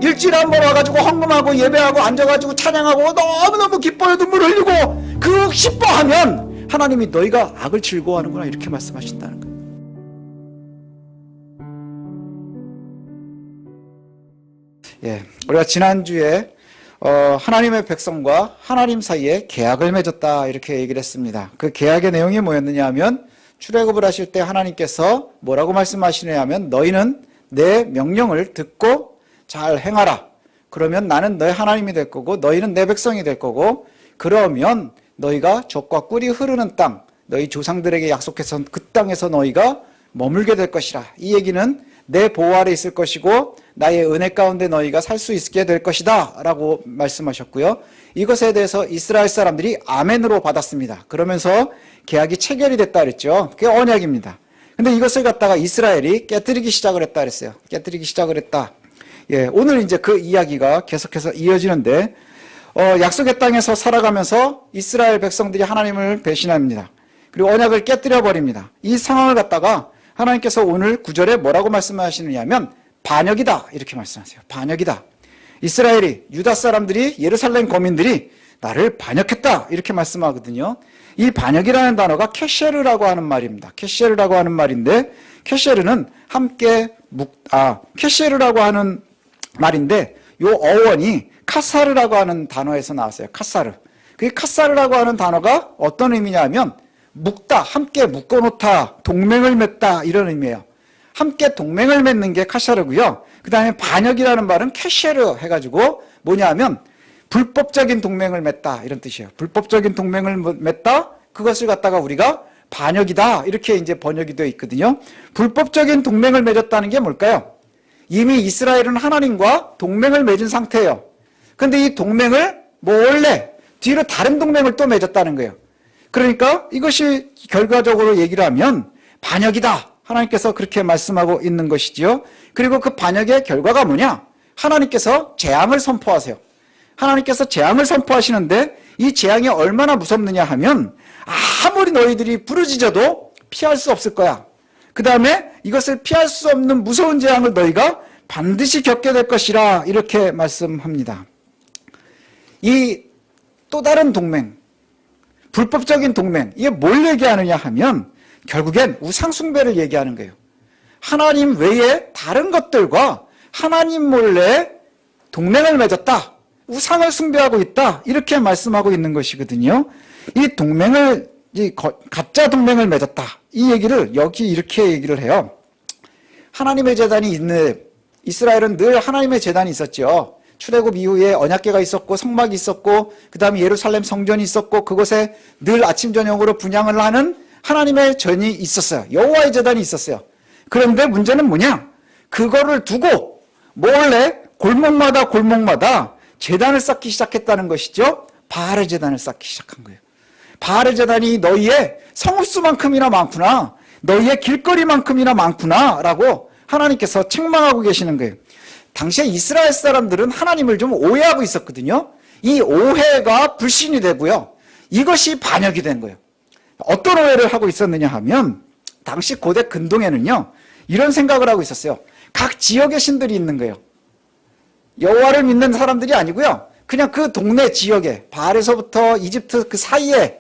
일주일에 한 번 와가지고 헌금하고 예배하고 앉아가지고 찬양하고 너무너무 기뻐요. 눈물 흘리고 그 기뻐하면 하나님이 너희가 악을 즐거워하는구나 이렇게 말씀하신다는 거예요. 예, 우리가 지난주에 하나님의 백성과 하나님 사이에 계약을 맺었다 이렇게 얘기를 했습니다. 그 계약의 내용이 뭐였느냐 하면 출애굽을 하실 때 하나님께서 뭐라고 말씀하시느냐 하면 너희는 내 명령을 듣고 잘 행하라. 그러면 나는 너희 하나님이 될 거고 너희는 내 백성이 될 거고 그러면 너희가 젖과 꿀이 흐르는 땅 너희 조상들에게 약속해서 그 땅에서 너희가 머물게 될 것이라. 이 얘기는 내 보호 아래 있을 것이고 나의 은혜 가운데 너희가 살 수 있게 될 것이다 라고 말씀하셨고요. 이것에 대해서 이스라엘 사람들이 아멘으로 받았습니다. 그러면서 계약이 체결이 됐다 그랬죠. 그게 언약입니다. 근데 이것을 갖다가 이스라엘이 깨뜨리기 시작을 했다 그랬어요. 깨뜨리기 시작을 했다. 예, 오늘 이제 그 이야기가 계속해서 이어지는데 약속의 땅에서 살아가면서 이스라엘 백성들이 하나님을 배신합니다. 그리고 언약을 깨뜨려 버립니다. 이 상황을 갖다가 하나님께서 오늘 9절에 뭐라고 말씀하시느냐 하면 반역이다 이렇게 말씀하세요. 반역이다. 이스라엘이 유다 사람들이 예루살렘 거민들이 나를 반역했다 이렇게 말씀하거든요. 이 반역이라는 단어가 케셰르라고 하는 말입니다. 케셰르라고 하는 말인데 케셰르는 케셰르라고 하는 말인데 요 어원이 카사르라고 하는 단어에서 나왔어요. 카사르. 그 카사르라고 하는 단어가 어떤 의미냐 하면 묶다, 함께 묶어놓다, 동맹을 맺다 이런 의미예요. 함께 동맹을 맺는 게 카샤르고요. 그 다음에 반역이라는 말은 케셰르 해가지고 뭐냐 하면 불법적인 동맹을 맺다 이런 뜻이에요. 불법적인 동맹을 맺다 그것을 갖다가 우리가 반역이다 이렇게 이제 번역이 되어 있거든요. 불법적인 동맹을 맺었다는 게 뭘까요? 이미 이스라엘은 하나님과 동맹을 맺은 상태예요. 근데 이 동맹을 몰래 뒤로 다른 동맹을 또 맺었다는 거예요. 그러니까 이것이 결과적으로 얘기를 하면 반역이다. 하나님께서 그렇게 말씀하고 있는 것이지요. 그리고 그 반역의 결과가 뭐냐? 하나님께서 재앙을 선포하세요. 하나님께서 재앙을 선포하시는데 이 재앙이 얼마나 무섭느냐 하면 아무리 너희들이 부르짖어도 피할 수 없을 거야. 그 다음에 이것을 피할 수 없는 무서운 재앙을 너희가 반드시 겪게 될 것이라 이렇게 말씀합니다. 이 또 다른 동맹, 불법적인 동맹, 이게 뭘 얘기하느냐 하면 결국엔 우상숭배를 얘기하는 거예요. 하나님 외에 다른 것들과 하나님 몰래 동맹을 맺었다. 우상을 숭배하고 있다. 이렇게 말씀하고 있는 것이거든요. 이 동맹을, 가짜 동맹을 맺었다. 이 얘기를 여기 이렇게 얘기를 해요. 하나님의 제단이 있는, 이스라엘은 늘 하나님의 제단이 있었죠. 출애굽 이후에 언약궤가 있었고 성막이 있었고 그 다음에 예루살렘 성전이 있었고 그곳에 늘 아침 저녁으로 분향을 하는 하나님의 전이 있었어요. 여호와의 제단이 있었어요. 그런데 문제는 뭐냐? 그거를 두고 몰래 골목마다 제단을 쌓기 시작했다는 것이죠. 바알의 제단을 쌓기 시작한 거예요. 바알의 제단이 너희의 성읍수만큼이나 많구나. 너희의 길거리만큼이나 많구나 라고 하나님께서 책망하고 계시는 거예요. 당시에 이스라엘 사람들은 하나님을 좀 오해하고 있었거든요. 이 오해가 불신이 되고요. 이것이 반역이 된 거예요. 어떤 오해를 하고 있었느냐 하면 당시 고대 근동에는요. 이런 생각을 하고 있었어요. 각 지역의 신들이 있는 거예요. 여호와를 믿는 사람들이 아니고요. 그냥 그 동네 지역에 바알에서부터 이집트 그 사이에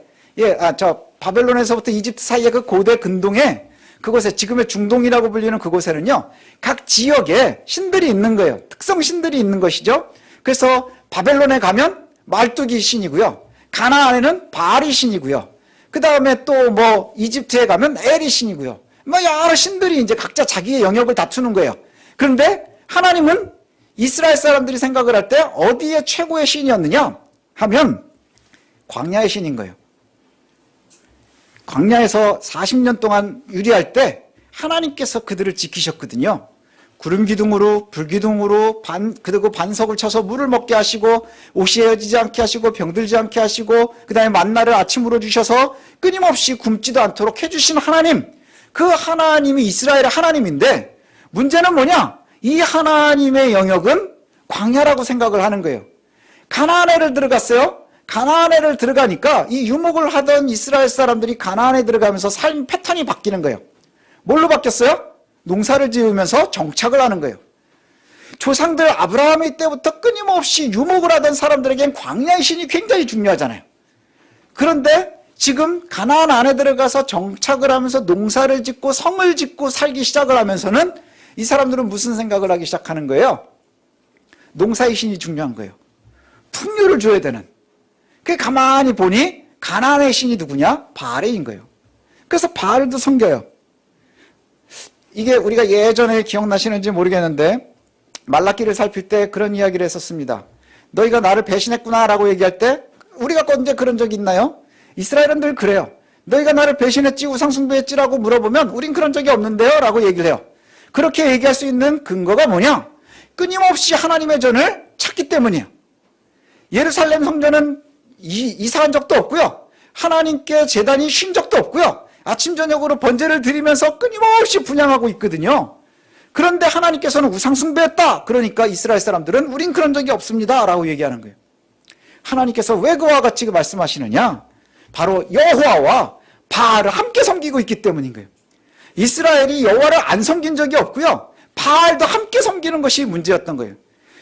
바벨론에서부터 이집트 사이에 그 고대 근동에 그곳에 지금의 중동이라고 불리는 그곳에는요. 각 지역에 신들이 있는 거예요. 특성 신들이 있는 것이죠. 그래서 바벨론에 가면 말뚝이 신이고요. 가나안에는 바알이 신이고요. 그 다음에 또 뭐 이집트에 가면 엘이 신이고요. 뭐 여러 신들이 이제 각자 자기의 영역을 다투는 거예요. 그런데 하나님은 이스라엘 사람들이 생각을 할 때 어디에 최고의 신이었느냐 하면 광야의 신인 거예요. 광야에서 40년 동안 유리할 때 하나님께서 그들을 지키셨거든요. 구름 기둥으로 불 기둥으로 그리고 반석을 쳐서 물을 먹게 하시고 옷이 헤어지지 않게 하시고 병들지 않게 하시고 그 다음에 만나를 아침으로 주셔서 끊임없이 굶지도 않도록 해주신 하나님, 그 하나님이 이스라엘의 하나님인데 문제는 뭐냐? 이 하나님의 영역은 광야라고 생각을 하는 거예요. 가나안에를 들어갔어요. 가나안에를 들어가니까 이 유목을 하던 이스라엘 사람들이 가나안에 들어가면서 삶 패턴이 바뀌는 거예요. 뭘로 바뀌었어요? 농사를 지으면서 정착을 하는 거예요. 조상들 아브라함의 때부터 끊임없이 유목을 하던 사람들에겐 광야의 신이 굉장히 중요하잖아요. 그런데 지금 가나안 안에 들어가서 정착을 하면서 농사를 짓고 성을 짓고 살기 시작을 하면서는 이 사람들은 무슨 생각을 하기 시작하는 거예요? 농사의 신이 중요한 거예요. 풍요를 줘야 되는. 그 가만히 보니 가나안의 신이 누구냐? 바알인 거예요. 그래서 바알도 섬겨요. 이게 우리가 예전에 기억나시는지 모르겠는데 말라기를 살필 때 그런 이야기를 했었습니다. 너희가 나를 배신했구나 라고 얘기할 때 우리가 언제 그런 적이 있나요? 이스라엘은 늘 그래요. 너희가 나를 배신했지 우상숭배했지라고 물어보면 우린 그런 적이 없는데요 라고 얘기를 해요. 그렇게 얘기할 수 있는 근거가 뭐냐? 끊임없이 하나님의 전을 찾기 때문이에요. 예루살렘 성전은 이사한 적도 없고요. 하나님께 제단이 쉰 적도 없고요. 아침 저녁으로 번제를 드리면서 끊임없이 분향하고 있거든요. 그런데 하나님께서는 우상숭배했다. 그러니까 이스라엘 사람들은 우린 그런 적이 없습니다 라고 얘기하는 거예요. 하나님께서 왜 그와 같이 말씀하시느냐? 바로 여호와와 바알을 함께 섬기고 있기 때문인 거예요. 이스라엘이 여호와를 안 섬긴 적이 없고요. 바알도 함께 섬기는 것이 문제였던 거예요.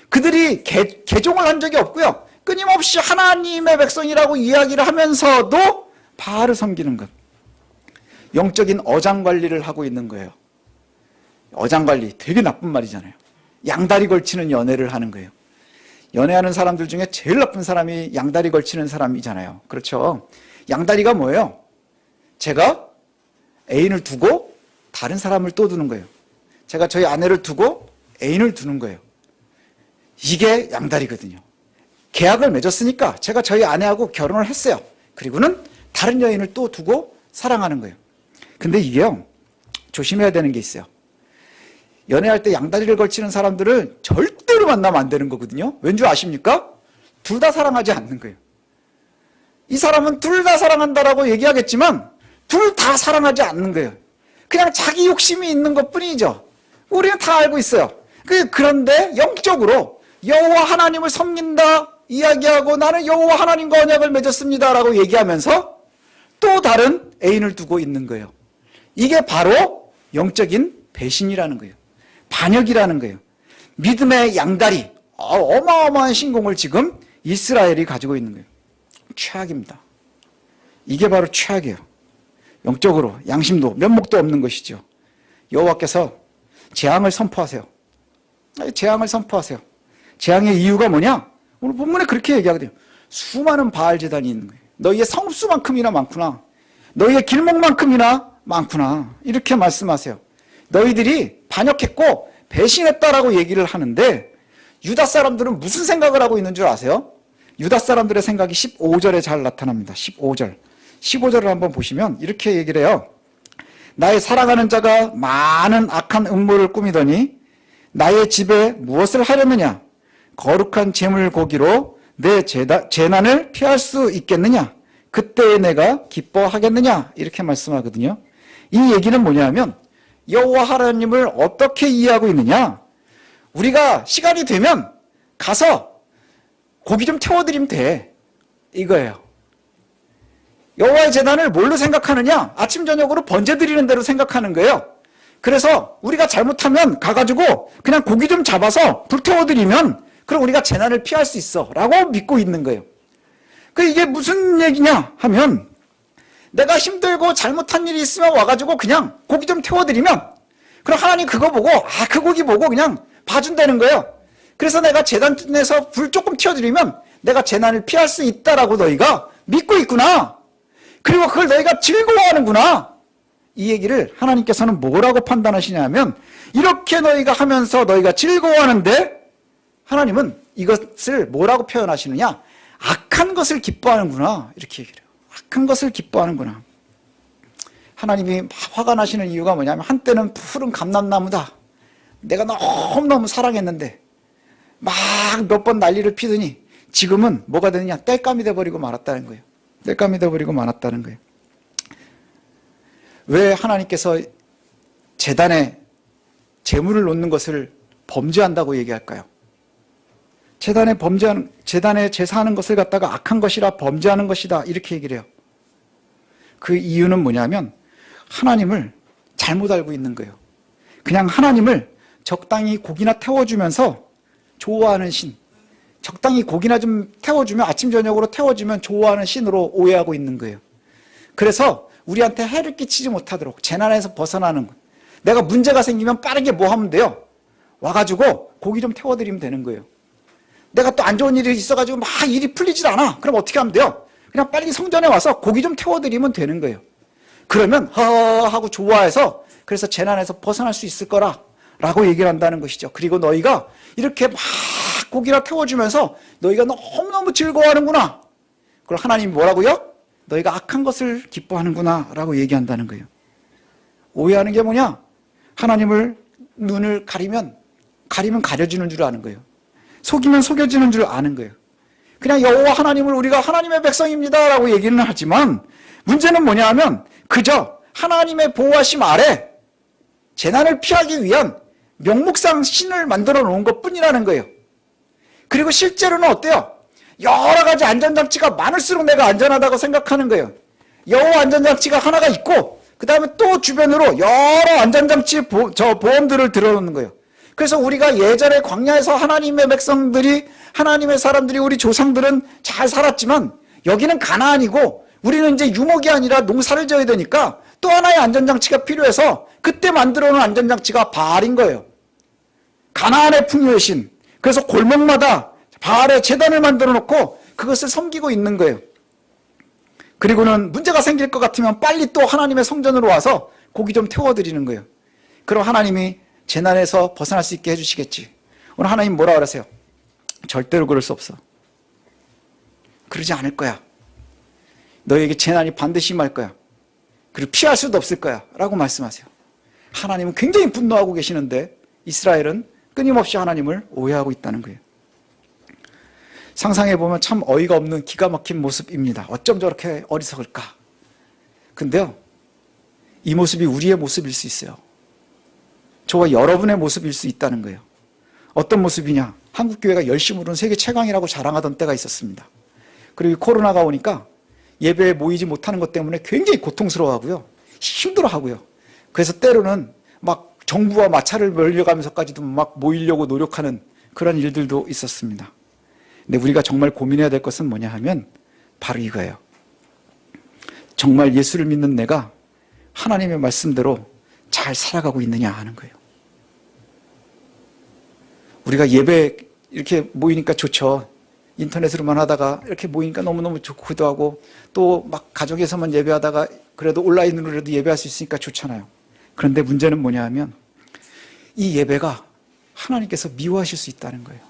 그들이 개종을 한 적이 없고요. 끊임없이 하나님의 백성이라고 이야기를 하면서도 바알을 섬기는 것. 영적인 어장관리를 하고 있는 거예요. 어장관리 되게 나쁜 말이잖아요. 양다리 걸치는 연애를 하는 거예요. 연애하는 사람들 중에 제일 나쁜 사람이 양다리 걸치는 사람이잖아요. 그렇죠? 양다리가 뭐예요? 제가 애인을 두고 다른 사람을 또 두는 거예요. 제가 저희 아내를 두고 애인을 두는 거예요. 이게 양다리거든요. 계약을 맺었으니까 제가 저희 아내하고 결혼을 했어요. 그리고는 다른 여인을 또 두고 사랑하는 거예요. 근데 이게요, 조심해야 되는 게 있어요. 연애할 때 양다리를 걸치는 사람들을 절대로 만나면 안 되는 거거든요. 왠지 아십니까? 둘 다 사랑하지 않는 거예요. 이 사람은 둘 다 사랑한다라고 얘기하겠지만 둘 다 사랑하지 않는 거예요. 그냥 자기 욕심이 있는 것뿐이죠. 우리는 다 알고 있어요. 그런데 영적으로 여호와 하나님을 섬긴다 이야기하고 나는 여호와 하나님과 언약을 맺었습니다 라고 얘기하면서 또 다른 애인을 두고 있는 거예요. 이게 바로 영적인 배신이라는 거예요. 반역이라는 거예요. 믿음의 양다리, 어마어마한 신공을 지금 이스라엘이 가지고 있는 거예요. 최악입니다. 이게 바로 최악이에요. 영적으로 양심도 면목도 없는 것이죠. 여호와께서 재앙을 선포하세요. 재앙을 선포하세요. 재앙의 이유가 뭐냐? 오늘 본문에 그렇게 얘기하거든요. 수많은 바알 제단이 있는 거예요. 너희의 성읍수만큼이나 많구나. 너희의 길목만큼이나 많구나. 이렇게 말씀하세요. 너희들이 반역했고 배신했다라고 얘기를 하는데 유다 사람들은 무슨 생각을 하고 있는 줄 아세요? 유다 사람들의 생각이 15절에 잘 나타납니다. 15절. 15절을 한번 보시면 이렇게 얘기를 해요. 나의 사랑하는 자가 많은 악한 음모를 꾸미더니 나의 집에 무엇을 하려느냐? 거룩한 제물 고기로 내 재난을 피할 수 있겠느냐? 그때에 내가 기뻐하겠느냐? 이렇게 말씀하거든요. 이 얘기는 뭐냐면 여호와 하나님을 어떻게 이해하고 있느냐? 우리가 시간이 되면 가서 고기 좀 태워드리면 돼. 이거예요. 여호와의 재단을 뭘로 생각하느냐? 아침 저녁으로 번제 드리는 대로 생각하는 거예요. 그래서 우리가 잘못하면 가가지고 그냥 고기 좀 잡아서 불 태워드리면 그럼 우리가 재난을 피할 수 있어 라고 믿고 있는 거예요. 이게 무슨 얘기냐 하면 내가 힘들고 잘못한 일이 있으면 와가지고 그냥 고기 좀 태워드리면 그럼 하나님 그거 보고 그 고기 보고 그냥 봐준다는 거예요. 그래서 내가 재단에서 불 조금 튀어드리면 내가 재난을 피할 수 있다라고 너희가 믿고 있구나. 그리고 그걸 너희가 즐거워하는구나. 이 얘기를 하나님께서는 뭐라고 판단하시냐면 이렇게 너희가 하면서 너희가 즐거워하는데 하나님은 이것을 뭐라고 표현하시느냐? 악한 것을 기뻐하는구나. 이렇게 얘기를 해요. 악한 것을 기뻐하는구나. 하나님이 화가 나시는 이유가 뭐냐면 한때는 푸른 감람나무다. 내가 너무너무 사랑했는데 막 몇 번 난리를 피더니 지금은 뭐가 되느냐? 땔감이 돼버리고 말았다는 거예요. 땔감이 돼버리고 말았다는 거예요. 왜 하나님께서 제단에 제물을 놓는 것을 범죄한다고 얘기할까요? 제단에 제사하는 것을 갖다가 악한 것이라 범죄하는 것이다 이렇게 얘기를 해요. 그 이유는 뭐냐면 하나님을 잘못 알고 있는 거예요. 그냥 하나님을 적당히 고기나 태워주면서 좋아하는 신, 적당히 고기나 좀 태워주면, 아침 저녁으로 태워주면 좋아하는 신으로 오해하고 있는 거예요. 그래서 우리한테 해를 끼치지 못하도록 재난에서 벗어나는 것. 내가 문제가 생기면 빠르게 뭐 하면 돼요? 와가지고 고기 좀 태워드리면 되는 거예요. 내가 또 안 좋은 일이 있어가지고 막 일이 풀리질 않아. 그럼 어떻게 하면 돼요? 그냥 빨리 성전에 와서 고기 좀 태워드리면 되는 거예요. 그러면 하고 좋아해서 그래서 재난에서 벗어날 수 있을 거라 라고 얘기를 한다는 것이죠. 그리고 너희가 이렇게 막 고기나 태워주면서 너희가 너무너무 즐거워하는구나. 그걸 하나님이 뭐라고요? 너희가 악한 것을 기뻐하는구나 라고 얘기한다는 거예요. 오해하는 게 뭐냐? 하나님을 눈을 가리면 가려지는 줄 아는 거예요. 속이면 속여지는 줄 아는 거예요. 그냥 여호와 하나님을 우리가 하나님의 백성입니다 라고 얘기는 하지만 문제는 뭐냐 하면 그저 하나님의 보호하심 아래 재난을 피하기 위한 명목상 신을 만들어 놓은 것뿐이라는 거예요. 그리고 실제로는 어때요? 여러 가지 안전장치가 많을수록 내가 안전하다고 생각하는 거예요. 여호와 안전장치가 하나가 있고 그 다음에 또 주변으로 여러 안전장치 보험들을 들어놓는 거예요. 그래서 우리가 예전에 광야에서 하나님의 백성들이, 하나님의 사람들이, 우리 조상들은 잘 살았지만 여기는 가나안이고 우리는 이제 유목이 아니라 농사를 지어야 되니까 또 하나의 안전장치가 필요해서 그때 만들어 놓은 안전장치가 바알인 거예요. 가나안의 풍요의 신. 그래서 골목마다 바알의 제단을 만들어 놓고 그것을 섬기고 있는 거예요. 그리고는 문제가 생길 것 같으면 빨리 또 하나님의 성전으로 와서 고기 좀 태워드리는 거예요. 그럼 하나님이 재난에서 벗어날 수 있게 해주시겠지. 오늘 하나님 뭐라 그러세요? 절대로 그럴 수 없어. 그러지 않을 거야. 너에게 재난이 반드시 임할 거야. 그리고 피할 수도 없을 거야 라고 말씀하세요. 하나님은 굉장히 분노하고 계시는데 이스라엘은 끊임없이 하나님을 오해하고 있다는 거예요. 상상해보면 참 어이가 없는 기가 막힌 모습입니다. 어쩜 저렇게 어리석을까? 근데요, 이 모습이 우리의 모습일 수 있어요. 저와 여러분의 모습일 수 있다는 거예요. 어떤 모습이냐? 한국교회가 열심으로는 세계 최강이라고 자랑하던 때가 있었습니다. 그리고 코로나가 오니까 예배에 모이지 못하는 것 때문에 굉장히 고통스러워하고요, 힘들어하고요. 그래서 때로는 막 정부와 마찰을 벌려가면서까지도 막 모이려고 노력하는 그런 일들도 있었습니다. 근데 우리가 정말 고민해야 될 것은 뭐냐 하면 바로 이거예요. 정말 예수를 믿는 내가 하나님의 말씀대로 잘 살아가고 있느냐 하는 거예요. 우리가 예배 이렇게 모이니까 좋죠. 인터넷으로만 하다가 이렇게 모이니까 너무너무 좋기도 하고 또 막 가정에서만 예배하다가 그래도 온라인으로라도 예배할 수 있으니까 좋잖아요. 그런데 문제는 뭐냐 하면 이 예배가 하나님께서 미워하실 수 있다는 거예요.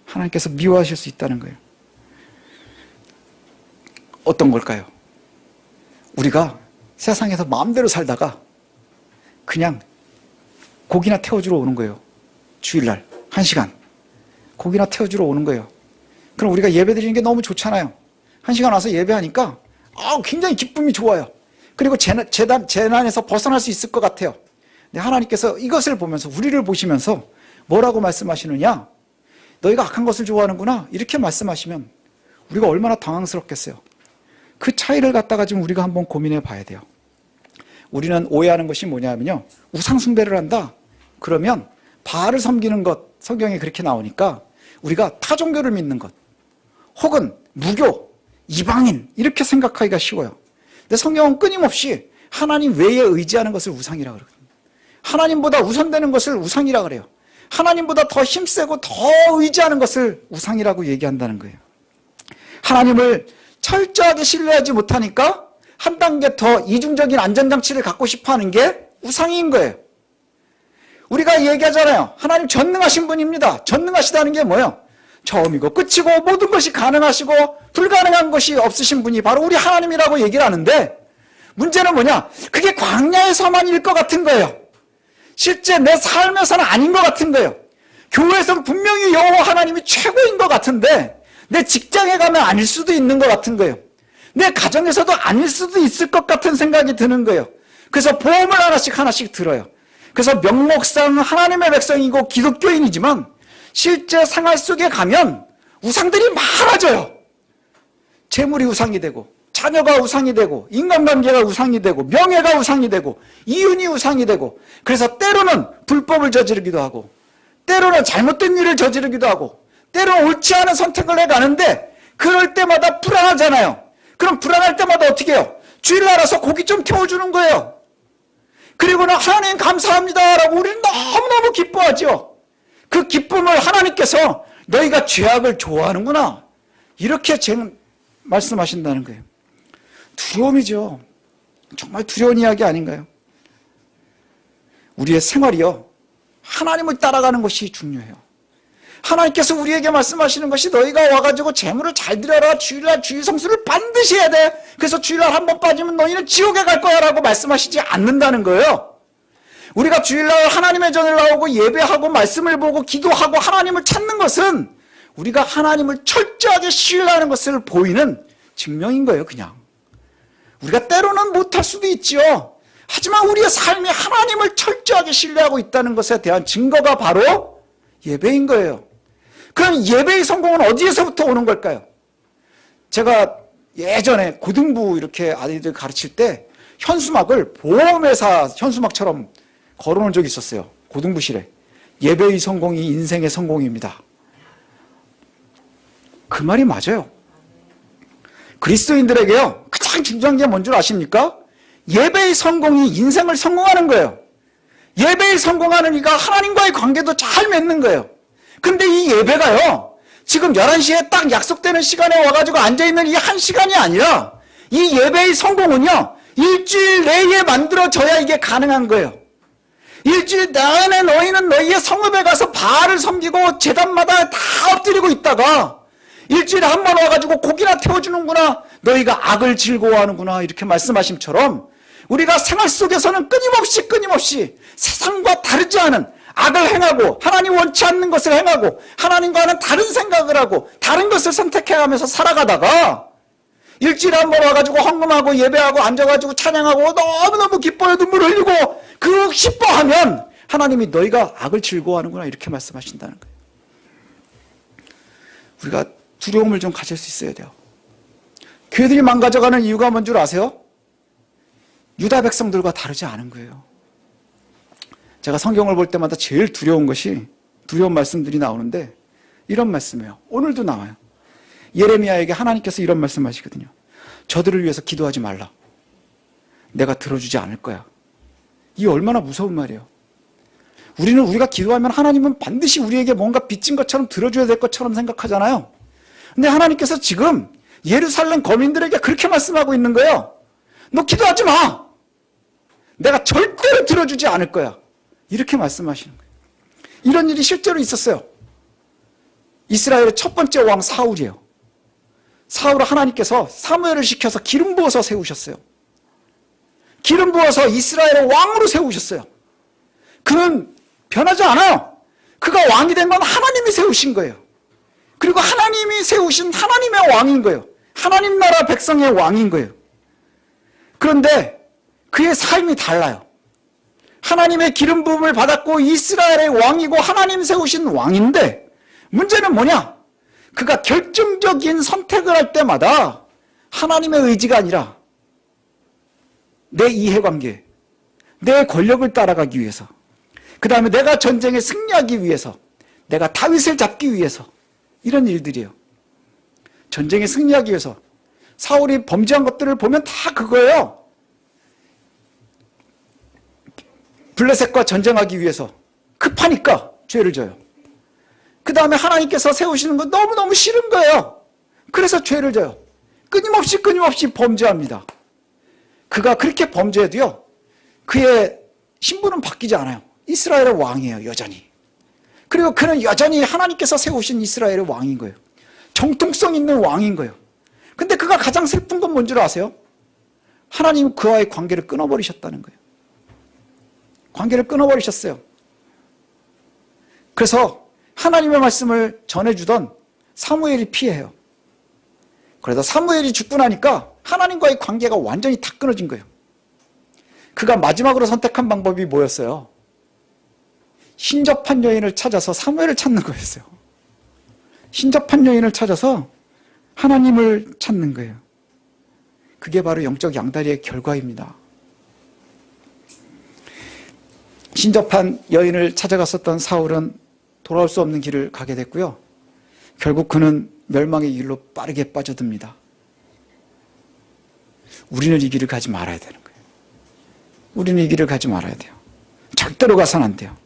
하나님께서 미워하실 수 있다는 거예요. 어떤 걸까요? 우리가 세상에서 마음대로 살다가 그냥 고기나 태워주러 오는 거예요. 주일날 1시간 고기나 태워주러 오는 거예요. 그럼 우리가 예배 드리는 게 너무 좋잖아요. 1시간 와서 예배하니까 굉장히 기쁨이 좋아요. 그리고 재난에서 벗어날 수 있을 것 같아요. 근데 하나님께서 이것을 보면서, 우리를 보시면서 뭐라고 말씀하시느냐? 너희가 악한 것을 좋아하는구나 이렇게 말씀하시면 우리가 얼마나 당황스럽겠어요. 그 차이를 갖다가 지금 우리가 한번 고민해 봐야 돼요. 우리는 오해하는 것이 뭐냐면요, 우상 숭배를 한다 그러면 바알을 섬기는 것, 성경에 그렇게 나오니까 우리가 타 종교를 믿는 것 혹은 무교, 이방인 이렇게 생각하기가 쉬워요. 근데 성경은 끊임없이 하나님 외에 의지하는 것을 우상이라고 그러거든요. 하나님보다 우선되는 것을 우상이라고 그래요. 하나님보다 더 힘세고 더 의지하는 것을 우상이라고 얘기한다는 거예요. 하나님을 철저하게 신뢰하지 못하니까 한 단계 더 이중적인 안전장치를 갖고 싶어하는 게 우상인 거예요. 우리가 얘기하잖아요. 하나님 전능하신 분입니다. 전능하시다는 게 뭐예요? 처음이고 끝이고 모든 것이 가능하시고 불가능한 것이 없으신 분이 바로 우리 하나님이라고 얘기를 하는데, 문제는 뭐냐? 그게 광야에서만일 것 같은 거예요. 실제 내 삶에서는 아닌 것 같은 거예요. 교회에서는 분명히 여호와 하나님이 최고인 것 같은데 내 직장에 가면 아닐 수도 있는 것 같은 거예요. 내 가정에서도 아닐 수도 있을 것 같은 생각이 드는 거예요. 그래서 보험을 하나씩 들어요. 그래서 명목상 하나님의 백성이고 기독교인이지만 실제 생활 속에 가면 우상들이 많아져요. 재물이 우상이 되고 자녀가 우상이 되고 인간관계가 우상이 되고 명예가 우상이 되고 이윤이 우상이 되고, 그래서 때로는 불법을 저지르기도 하고 때로는 잘못된 일을 저지르기도 하고 때로는 옳지 않은 선택을 해가는데, 그럴 때마다 불안하잖아요. 그럼 불안할 때마다 어떻게 해요? 주일날 와서 고기 좀 태워주는 거예요. 그리고는 하나님 감사합니다 라고 우리는 너무너무 기뻐하죠. 그 기쁨을 하나님께서 너희가 죄악을 좋아하는구나 이렇게 말씀하신다는 거예요. 두려움이죠. 정말 두려운 이야기 아닌가요? 우리의 생활이요, 하나님을 따라가는 것이 중요해요. 하나님께서 우리에게 말씀하시는 것이 너희가 와가지고 재물을 잘 드려라, 주일날 주일 성수를 반드시 해야 돼, 그래서 주일날 한 번 빠지면 너희는 지옥에 갈 거야 라고 말씀하시지 않는다는 거예요. 우리가 주일날 하나님의 전을 나오고 예배하고 말씀을 보고 기도하고 하나님을 찾는 것은 우리가 하나님을 철저하게 신뢰하는 것을 보이는 증명인 거예요. 그냥 우리가 때로는 못할 수도 있지요. 하지만 우리의 삶이 하나님을 철저하게 신뢰하고 있다는 것에 대한 증거가 바로 예배인 거예요. 그럼 예배의 성공은 어디에서부터 오는 걸까요? 제가 예전에 고등부 이렇게 아이들 가르칠 때 현수막을 보험회사 현수막처럼 걸어놓은 적이 있었어요. 고등부실에. 예배의 성공이 인생의 성공입니다. 그 말이 맞아요. 그리스도인들에게요, 가장 중요한 게 뭔 줄 아십니까? 예배의 성공이 인생을 성공하는 거예요. 예배에 성공하는 이가 하나님과의 관계도 잘 맺는 거예요. 근데 이 예배가요, 지금 11시에 딱 약속되는 시간에 와가지고 앉아있는 이 한 시간이 아니라, 이 예배의 성공은요, 일주일 내에 만들어져야 이게 가능한 거예요. 일주일 내내 너희는 너희의 성읍에 가서 바알을 섬기고 제단마다 다 엎드리고 있다가 일주일에 한 번 와가지고 고기나 태워주는구나, 너희가 악을 즐거워하는구나 이렇게 말씀하심처럼, 우리가 생활 속에서는 끊임없이 세상과 다르지 않은 악을 행하고 하나님 원치 않는 것을 행하고 하나님과는 다른 생각을 하고 다른 것을 선택해가면서 살아가다가 일주일에 한 번 와가지고 헌금하고 예배하고 앉아가지고 찬양하고 너무너무 기뻐요. 눈물 흘리고 그 기뻐하면 하나님이 너희가 악을 즐거워하는구나 이렇게 말씀하신다는 거예요. 우리가 두려움을 좀 가질 수 있어야 돼요. 교회들이 망가져가는 이유가 뭔 줄 아세요? 유다 백성들과 다르지 않은 거예요. 제가 성경을 볼 때마다 제일 두려운 것이, 두려운 말씀들이 나오는데 이런 말씀이에요. 오늘도 나와요. 예레미야에게 하나님께서 이런 말씀하시거든요. 저들을 위해서 기도하지 말라. 내가 들어주지 않을 거야. 이게 얼마나 무서운 말이에요. 우리가 기도하면 하나님은 반드시 우리에게 뭔가 빚진 것처럼 들어줘야 될 것처럼 생각하잖아요. 근데 하나님께서 지금 예루살렘 거민들에게 그렇게 말씀하고 있는 거예요. 너 기도하지 마. 내가 절대로 들어주지 않을 거야. 이렇게 말씀하시는 거예요. 이런 일이 실제로 있었어요. 이스라엘의 첫 번째 왕 사울이에요. 사울을 하나님께서 사무엘을 시켜서 기름 부어서 세우셨어요. 기름 부어서 이스라엘의 왕으로 세우셨어요. 그는 변하지 않아요. 그가 왕이 된 건 하나님이 세우신 거예요. 그리고 하나님이 세우신 하나님의 왕인 거예요. 하나님 나라 백성의 왕인 거예요. 그런데 그의 삶이 달라요. 하나님의 기름 부음을 받았고 이스라엘의 왕이고 하나님 세우신 왕인데, 문제는 뭐냐? 그가 결정적인 선택을 할 때마다 하나님의 의지가 아니라 내 이해관계, 내 권력을 따라가기 위해서, 그 다음에 내가 전쟁에 승리하기 위해서, 내가 다윗을 잡기 위해서, 이런 일들이에요. 전쟁에 승리하기 위해서 사울이 범죄한 것들을 보면 다 그거예요. 블레셋과 전쟁하기 위해서 급하니까 죄를 져요. 그 다음에 하나님께서 세우시는 건 너무너무 싫은 거예요. 그래서 죄를 져요. 끊임없이 범죄합니다. 그가 그렇게 범죄해도요, 그의 신분은 바뀌지 않아요. 이스라엘의 왕이에요, 여전히. 그리고 그는 여전히 하나님께서 세우신 이스라엘의 왕인 거예요. 정통성 있는 왕인 거예요. 근데 그가 가장 슬픈 건 뭔 줄 아세요? 하나님 그와의 관계를 끊어버리셨다는 거예요. 관계를 끊어버리셨어요. 그래서 하나님의 말씀을 전해주던 사무엘이 피해요. 그러다 사무엘이 죽고 나니까 하나님과의 관계가 완전히 다 끊어진 거예요. 그가 마지막으로 선택한 방법이 뭐였어요? 신접한 여인을 찾아서 사무엘을 찾는 거였어요. 신접한 여인을 찾아서 하나님을 찾는 거예요. 그게 바로 영적 양다리의 결과입니다. 신접한 여인을 찾아갔었던 사울은 돌아올 수 없는 길을 가게 됐고요. 결국 그는 멸망의 길로 빠르게 빠져듭니다. 우리는 이 길을 가지 말아야 되는 거예요. 우리는 이 길을 가지 말아야 돼요. 절대로 가서는 안 돼요.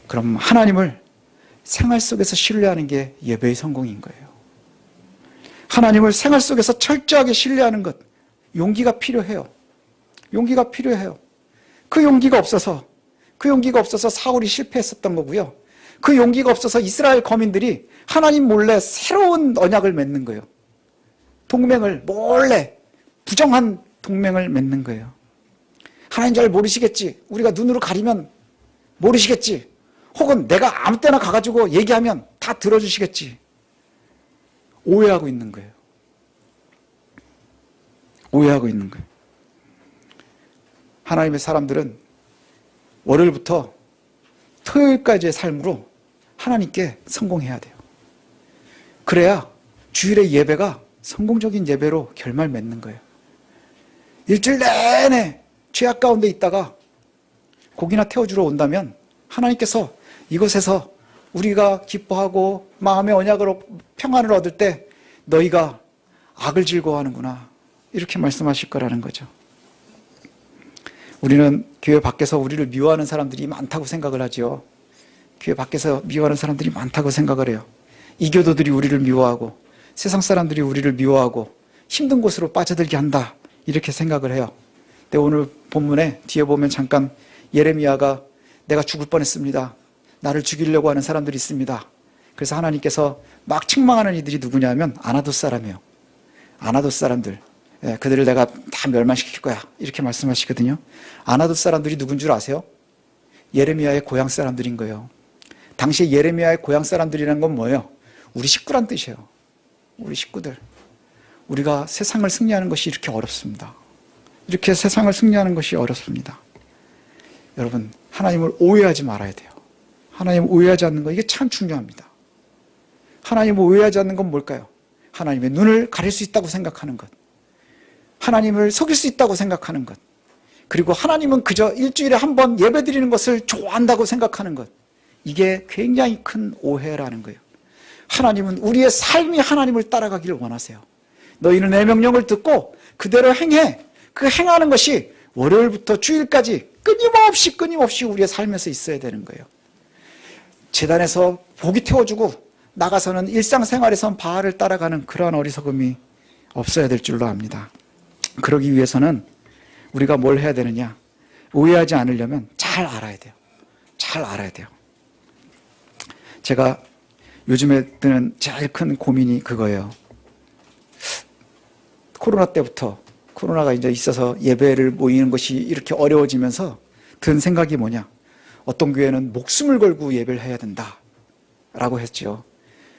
그럼 하나님을 생활 속에서 신뢰하는 게 예배의 성공인 거예요. 하나님을 생활 속에서 철저하게 신뢰하는 것, 용기가 필요해요. 용기가 필요해요. 그 용기가 없어서 사울이 실패했었던 거고요. 그 용기가 없어서 이스라엘 거민들이 하나님 몰래 새로운 언약을 맺는 거예요. 동맹을 몰래 부정한 동맹을 맺는 거예요. 하나님 잘 모르시겠지. 우리가 눈으로 가리면 모르시겠지. 혹은 내가 아무 때나 가가지고 얘기하면 다 들어주시겠지. 오해하고 있는 거예요. 오해하고 있는 거예요. 하나님의 사람들은 월요일부터 토요일까지의 삶으로 하나님께 성공해야 돼요. 그래야 주일의 예배가 성공적인 예배로 결말 맺는 거예요. 일주일 내내 죄악 가운데 있다가 고기나 태워주러 온다면 하나님께서 이곳에서 우리가 기뻐하고 마음의 언약으로 평안을 얻을 때 너희가 악을 즐거워하는구나 이렇게 말씀하실 거라는 거죠. 우리는 교회 밖에서 우리를 미워하는 사람들이 많다고 생각을 하죠. 교회 밖에서 미워하는 사람들이 많다고 생각을 해요. 이교도들이 우리를 미워하고 세상 사람들이 우리를 미워하고 힘든 곳으로 빠져들게 한다 이렇게 생각을 해요. 근데 오늘 본문에 뒤에 보면 잠깐 예레미야가 내가 죽을 뻔했습니다. 나를 죽이려고 하는 사람들이 있습니다. 그래서 하나님께서 막 책망하는 이들이 누구냐면 아나돗 사람이에요. 아나돗 사람들. 그들을 내가 다 멸망시킬 거야 이렇게 말씀하시거든요. 아나돗 사람들이 누군 줄 아세요? 예레미야의 고향 사람들인 거예요. 당시에 예레미야의 고향 사람들이라는 건 뭐예요? 우리 식구란 뜻이에요. 우리 식구들. 우리가 세상을 승리하는 것이 이렇게 어렵습니다. 이렇게 세상을 승리하는 것이 어렵습니다. 여러분, 하나님을 오해하지 말아야 돼요. 하나님을 오해하지 않는 거 이게 참 중요합니다. 하나님을 오해하지 않는 건 뭘까요? 하나님의 눈을 가릴 수 있다고 생각하는 것, 하나님을 속일 수 있다고 생각하는 것, 그리고 하나님은 그저 일주일에 한 번 예배드리는 것을 좋아한다고 생각하는 것, 이게 굉장히 큰 오해라는 거예요. 하나님은 우리의 삶이 하나님을 따라가기를 원하세요. 너희는 내 명령을 듣고 그대로 행해. 그 행하는 것이 월요일부터 주일까지 끊임없이 우리의 삶에서 있어야 되는 거예요. 제단에서 고기 태워주고 나가서는 일상생활에선 바알을 따라가는 그러한 어리석음이 없어야 될 줄로 압니다. 그러기 위해서는 우리가 뭘 해야 되느냐? 오해하지 않으려면 잘 알아야 돼요. 잘 알아야 돼요. 제가 요즘에 드는 제일 큰 고민이 그거예요. 코로나 때부터 코로나가 이제 있어서 예배를 모이는 것이 이렇게 어려워지면서 든 생각이 뭐냐? 어떤 교회는 목숨을 걸고 예배를 해야 된다라고 했죠.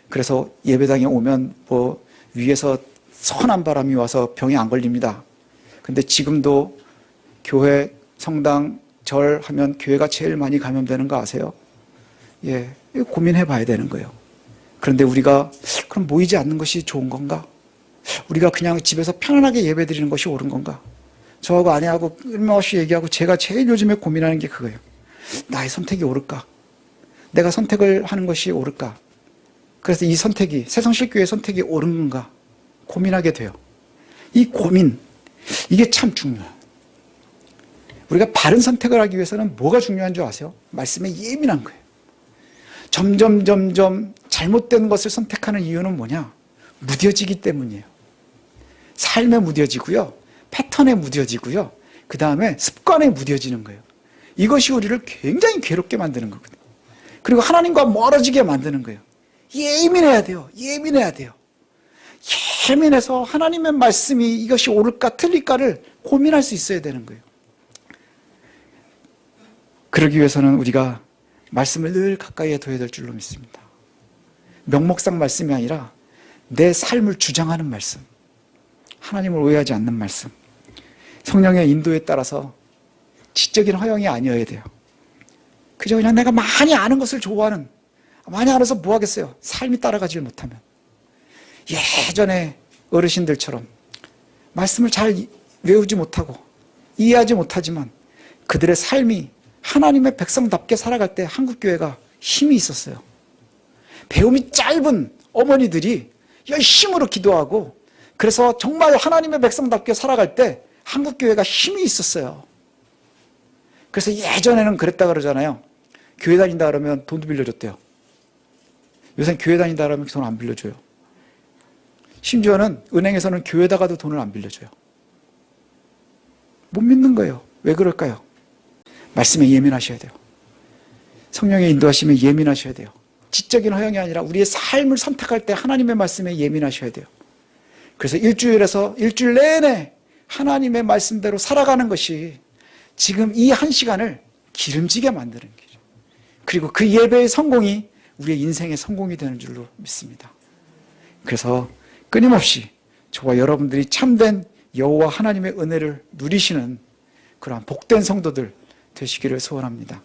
그래서 예배당에 오면 뭐 위에서 선한 바람이 와서 병이 안 걸립니다. 근데 지금도 교회, 성당, 절 하면 교회가 제일 많이 감염되는 거 아세요? 예, 고민해 봐야 되는 거예요. 그런데 우리가 그럼 모이지 않는 것이 좋은 건가? 우리가 그냥 집에서 편안하게 예배 드리는 것이 옳은 건가? 저하고 아내하고 끊임없이 얘기하고 제가 제일 요즘에 고민하는 게 그거예요. 나의 선택이 옳을까? 내가 선택을 하는 것이 옳을까? 그래서 이 선택이 새성실교회의 선택이 옳은 건가? 고민하게 돼요. 이 고민, 이게 참 중요해요. 우리가 바른 선택을 하기 위해서는 뭐가 중요한 줄 아세요? 말씀에 예민한 거예요. 점점 잘못된 것을 선택하는 이유는 뭐냐? 무뎌지기 때문이에요. 삶에 무뎌지고요, 패턴에 무뎌지고요, 그 다음에 습관에 무뎌지는 거예요. 이것이 우리를 굉장히 괴롭게 만드는 거거든요. 그리고 하나님과 멀어지게 만드는 거예요. 예민해야 돼요. 예민해야 돼요. 예민해서 하나님의 말씀이 이것이 옳을까 틀릴까를 고민할 수 있어야 되는 거예요. 그러기 위해서는 우리가 말씀을 늘 가까이에 둬야 될 줄로 믿습니다. 명목상 말씀이 아니라 내 삶을 주장하는 말씀, 하나님을 오해하지 않는 말씀, 성령의 인도에 따라서 지적인 허영이 아니어야 돼요. 그저 그냥 내가 많이 아는 것을 좋아하는, 많이 알아서 뭐 하겠어요? 삶이 따라가지 못하면. 예전에 어르신들처럼 말씀을 잘 외우지 못하고 이해하지 못하지만 그들의 삶이 하나님의 백성답게 살아갈 때 한국교회가 힘이 있었어요. 배움이 짧은 어머니들이 열심으로 기도하고 그래서 정말 하나님의 백성답게 살아갈 때 한국교회가 힘이 있었어요. 그래서 예전에는 그랬다 그러잖아요. 교회 다닌다 그러면 돈도 빌려줬대요. 요새는 교회 다닌다 그러면 돈 안 빌려줘요. 심지어는 은행에서는 교회다가도 돈을 안 빌려줘요. 못 믿는 거예요. 왜 그럴까요? 말씀에 예민하셔야 돼요. 성령의 인도하심에 예민하셔야 돼요. 지적인 허영이 아니라 우리의 삶을 선택할 때 하나님의 말씀에 예민하셔야 돼요. 그래서 일주일 내내 하나님의 말씀대로 살아가는 것이 지금 이 한 시간을 기름지게 만드는 거죠. 그리고 그 예배의 성공이 우리의 인생의 성공이 되는 줄로 믿습니다. 그래서 끊임없이 저와 여러분들이 참된 여호와 하나님의 은혜를 누리시는 그러한 복된 성도들 되시기를 소원합니다.